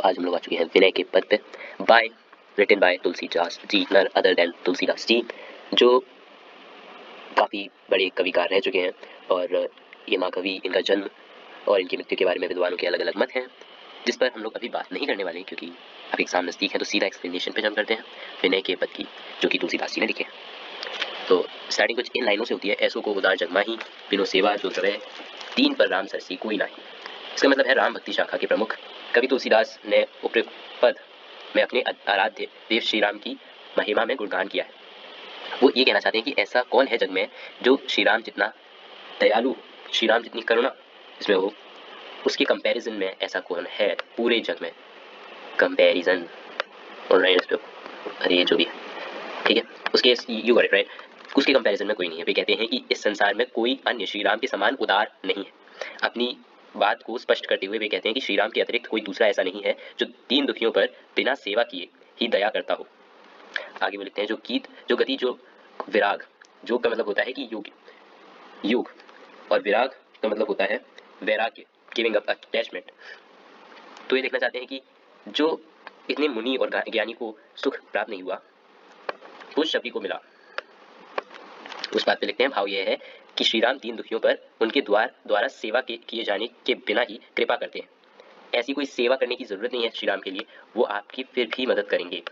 आज हम लोग आ चुके हैं विनय के पद पे, bye written by Tulsidas ji, नर अदर देन तुलसीदास जी, जो काफ़ी बड़े कविकार रह चुके हैं। और ये महाकवि, इनका जन्म और इनकी मृत्यु के बारे में विद्वानों के अलग अलग मत हैं, जिस पर हम लोग अभी बात नहीं करने वाले क्योंकि अब एग्जाम नज़दीक है। तो सीधा एक्सप्लेनेशन पे जम करते हैं विनय के पद की, जो कि तुलसीदास जी ने लिखे हैं। तो स्टार्टिंग कुछ इन लाइनों से होती है। ऐसो को उदार जगमाही, बिनो सेवा जो सवै, तीन पर राम सरसी कोई नहीं। इसका मतलब है राम भक्ति शाखा के प्रमुख कवि तुलसीदास ने उपयुक्त पद में अपने आराध्य देव श्री राम की महिमा में गुणगान किया है। वो ये कहना चाहते हैं कि ऐसा कौन है जग में जो श्री राम जितना दयालु, श्री राम जितनी करुणा इसमें हो, उसके कंपैरिजन में ऐसा कौन है पूरे जग में। कंपैरिजन अरे जो भी है, ठीक है, उसके यू गॉट इट राइट, उसके कंपैरिजन में कोई नहीं है। वे कहते हैं कि इस संसार में कोई अन्य श्री राम के समान उदार नहीं है। अपनी बात को स्पष्ट करते हुए वे कहते हैं कि श्री राम के अतिरिक्त कोई दूसरा ऐसा नहीं है जो दीन दुखियों पर बिना सेवा किए ही दया करता हो। आगे वो लिखते हैं, जो गीत, जो गति, जो विराग, जोग का मतलब होता है कि योग, योग, और विराग का मतलब होता है वैराग्य, गिविंग अप अटैचमेंट। तो ये देखना चाहते हैं कि जो इतने मुनि और ज्ञानी को सुख प्राप्त नहीं हुआ, उस शब्द को मिला। उस बात पे लिखते हैं, भाव यह है कि श्री राम दीन दुखियों पर उनके द्वारा सेवा के किए जाने के बिना ही कृपा करते हैं। ऐसी कोई सेवा करने की जरूरत नहीं है श्री राम के लिए, वो आपकी फिर भी मदद करेंगे,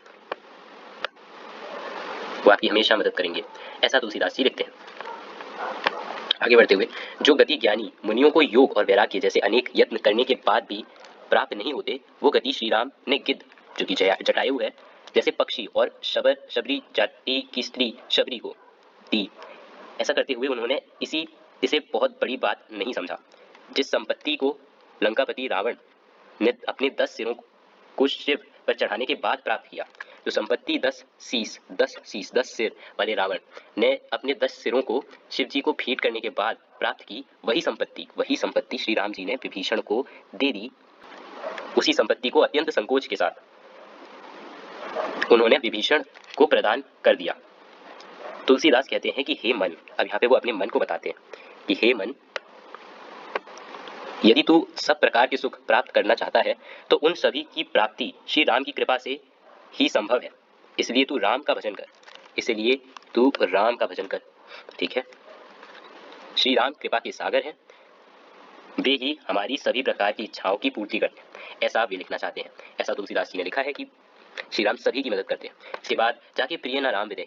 वो आपकी हमेशा मदद करेंगे, ऐसा तुलसीदास जी लिखते हैं। आगे बढ़ते हुए, जो गति ज्ञानी मुनियों को योग और वैराग्य जैसे अनेक यत्न करने के बाद भी प्राप्त नहीं होते, वो गति श्री राम ने गिद्ध, जो कि जटायु है, जैसे पक्षी और शबरी जाति की स्त्री शबरी को दी। ऐसा करते हुए उन्होंने इसे बहुत बड़ी बात नहीं समझा। जिस संपत्ति को लंकापति रावण ने अपने 10 सिरों को शिव पर चढ़ाने के बाद प्राप्त किया, जो संपत्ति 10 सिर वाले रावण ने अपने 10 सिरों को शिव जी को भेंट करने के बाद प्राप्त की, वही संपत्ति श्री राम जी ने विभीषण को दे दी। उसी संपत्ति को अत्यंत संकोच के साथ उन्होंने विभीषण को प्रदान कर दिया। तुलसीदास कहते हैं कि हे मन, अब यहाँ पे वो अपने मन को बताते हैं कि हे मन, यदि तू सब प्रकार के सुख प्राप्त करना चाहता है तो उन सभी की प्राप्ति श्री राम की कृपा से ही संभव है। इसलिए तू राम का भजन कर, ठीक है। श्री राम कृपा के सागर हैं, वे ही हमारी सभी प्रकार की इच्छाओं की पूर्ति करते हैं, ऐसा वे लिखना चाहते हैं। ऐसा तुलसीदास जी ने लिखा है कि श्री राम सभी की मदद करते हैं। इसके बाद जाके प्रिय न राम विदय,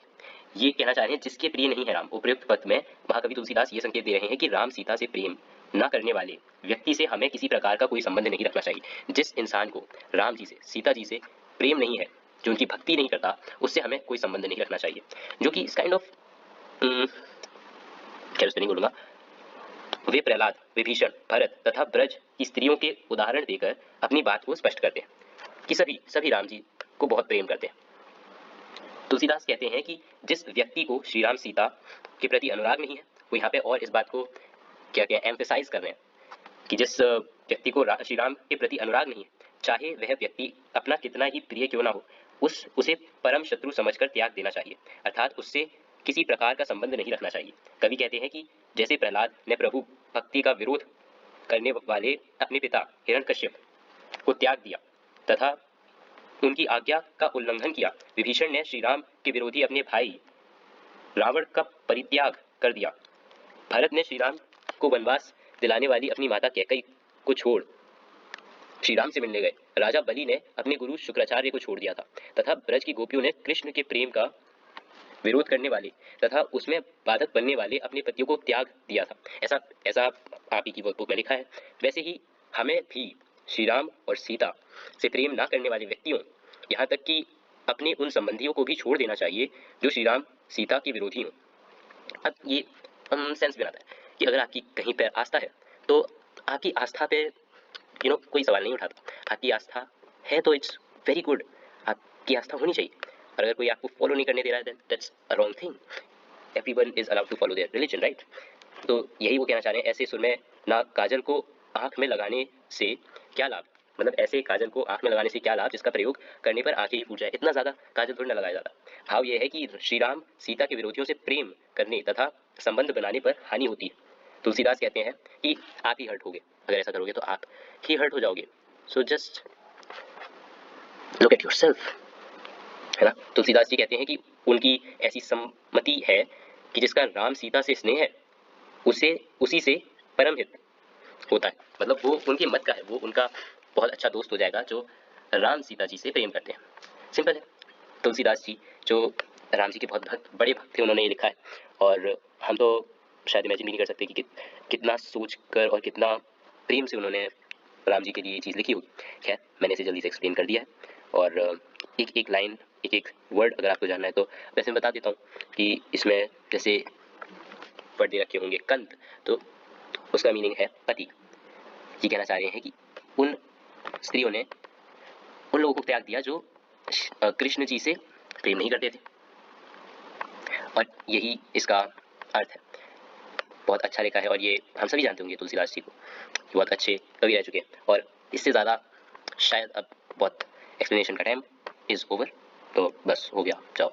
ये कहना चाह रहे हैं जिसके प्रिय नहीं है राम। उपयुक्त पद में महाकवि तुलसीदास ये संकेत दे रहे हैं कि राम सीता से प्रेम न करने वाले व्यक्ति से हमें किसी प्रकार का कोई संबंध नहीं रखना चाहिए। जिस इंसान को राम जी से, सीता जी से प्रेम नहीं है, जो उनकी भक्ति नहीं करता, उससे हमें कोई संबंध नहीं रखना चाहिए। जो कि इस काइंड ऑफ खैर उस पर नहीं बोलूंगा। वे प्रहलाद, विभीषण, भरत तथा ब्रज की स्त्रियों के उदाहरण देकर अपनी बात को स्पष्ट करते हैं कि सभी राम जी को बहुत प्रेम करते हैं। तुलसीदास कहते हैं कि जिस व्यक्ति को श्री राम सीता के प्रति अनुराग नहीं है, वो यहाँ पे और इस बात को क्या एम्फेसाइज कर रहे हैं कि जिस व्यक्ति को श्री राम के प्रति अनुराग नहीं है, चाहे वह व्यक्ति अपना कितना ही प्रिय क्यों ना हो, उसे परम शत्रु समझकर त्याग देना चाहिए, अर्थात उससे किसी प्रकार का संबंध नहीं रखना चाहिए। कवि कहते हैं कि जैसे प्रहलाद ने प्रभु भक्ति का विरोध करने वाले अपने पिता हिरण्यकश्यप को त्याग दिया तथा उनकी आज्ञा का उल्लंघन किया, विभीषण ने श्री राम के विरोधी अपने भाई रावण का परित्याग कर दिया, भरत ने श्री राम को वनवास दिलाने वाली अपनी माता कैकेयी को छोड़ श्री राम से मिलने गए, राजा बलि ने अपने गुरु शुक्राचार्य को छोड़ दिया था, तथा ब्रज की गोपियों ने कृष्ण के प्रेम का विरोध करने वाले तथा उसमें बाधक बनने वाले अपने पतियों को त्याग दिया था। ऐसा आप ही की बुक में लिखा है। वैसे ही हमें भी श्री राम और सीता से प्रेम ना करने वाले व्यक्तियों, यहाँ तक कि अपने उन संबंधियों को भी छोड़ देना चाहिए जो श्री राम सीता के विरोधी हों। अब ये सेंस बनाता है कि अगर आपकी कहीं पर आस्था है तो आपकी आस्था पे कोई सवाल नहीं उठाता। आपकी आस्था है तो इट्स वेरी गुड, आपकी आस्था होनी चाहिए। और अगर कोई आपको फॉलो नहीं करने दे रहा है, that's a wrong thing. Everyone is allowed to follow their religion, right? तो यही वो कहना चाह रहे हैं। ऐसे सुर में ना काजल को आंख में लगाने से क्या लाभ, मतलब ऐसे काजल को आंख में लगाने से क्या लाभ जिसका प्रयोग करने पर आंखें ही फूट जाए। इतना ज्यादा काजल थोड़ी ना लगाया जाता। भाव यह है कि श्री राम सीता के विरोधियों से प्रेम करने तथा संबंध बनाने पर हानि होती है। तुलसीदास कहते हैं कि आप ही हर्ट होगे, अगर ऐसा करोगे तो आप ही हर्ट हो जाओगे। So just look at yourself, है ना। तुलसीदास जी कहते हैं कि उनकी ऐसी सम्मति है कि जिसका राम सीता से स्नेह है उसे उसी से परम हित होता है। मतलब वो उनके मत का है, वो उनका बहुत अच्छा दोस्त हो जाएगा जो राम सीता जी से प्रेम करते हैं। सिंपल है। तुलसीदास जी जो राम जी के बहुत बड़े भक्त थे, उन्होंने ये लिखा है और हम तो शायद इमेजिन भी नहीं कर सकते कि कितना सोच कर और कितना प्रेम से उन्होंने राम जी के लिए ये चीज़ लिखी होगी। खैर, मैंने इसे जल्दी से एक्सप्लेन कर दिया है और एक एक लाइन, एक एक वर्ड अगर आपको जानना है तो वैसे मैं बता देता हूँ कि इसमें जैसे वर्ड दे रखे होंगे कंत, तो उसका मीनिंग है पति। ये कहना चाह रहे हैं कि उन स्त्रियों ने उन लोगों को त्याग दिया जो कृष्ण जी से प्रेम नहीं करते थे, और यही इसका अर्थ है। बहुत अच्छा लिखा है और ये हम सभी जानते होंगे तुलसीदास जी को, ये बहुत अच्छे कवि रह चुके हैं और इससे ज़्यादा शायद अब बहुत एक्सप्लेनेशन का टाइम इज़ ओवर, तो बस हो गया, जाओ।